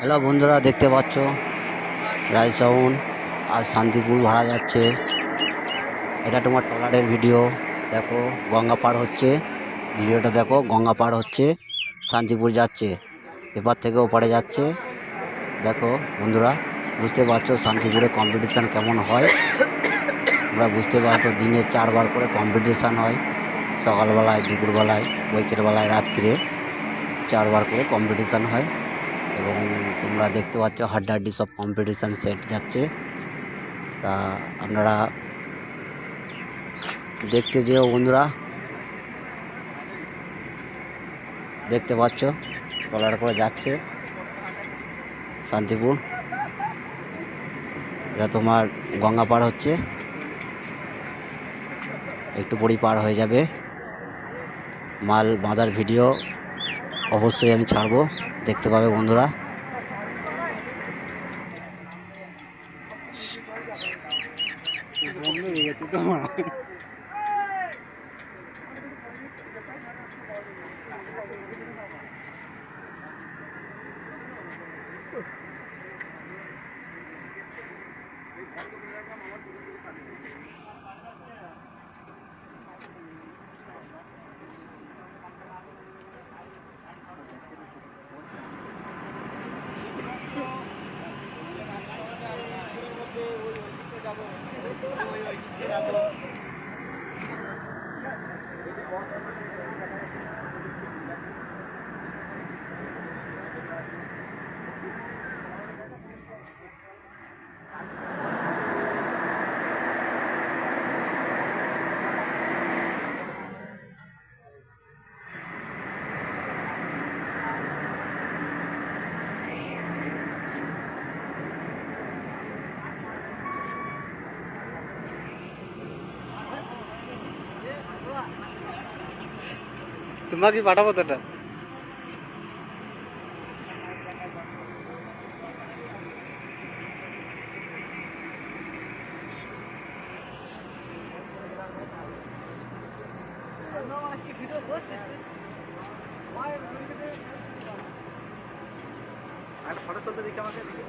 Hello বন্ধুরা, দেখতে পাচ্ছ রায়সাউন আর শান্তিপুর ভাড়া যাচ্ছে। এটা তোমার ট্রলারের ভিডিও। দেখো গঙ্গা পার হচ্ছে, ভিডিওটা দেখো, গঙ্গা পার হচ্ছে, শান্তিপুর যাচ্ছে, এপার থেকে ওপারে যাচ্ছে। দেখো বন্ধুরা, বুঝতে পারছো শান্তিপুরে কম্পিটিশান কেমন হয়। তোমরা বুঝতে পারছো দিনে 4বার করে কম্পিটিশান হয়, সকালবেলায়, দুপুরবেলায়, বৈকের বেলায়, রাত্রে 4বার করে কম্পিটিশান হয়। এবং তোমরা দেখতে পাচ্ছ হাড্ডাহাড্ডি সব কম্পিটিশান সেট যাচ্ছে। তা আপনারা দেখতে যেও বন্ধুরা, দেখতে পাচ্ছ ট্রলার করে যাচ্ছে শান্তিপুর। এটা তোমার গঙ্গা পার হচ্ছে, একটু পরই পার হয়ে যাবে। মাল বাঁধার ভিডিও অবশ্যই আমি ছাড়বো, দেখতে পাবে বন্ধুরা। তোমরা কি পাঠাবো তো এটা? ফটো তুলতে দেখি আমাকে।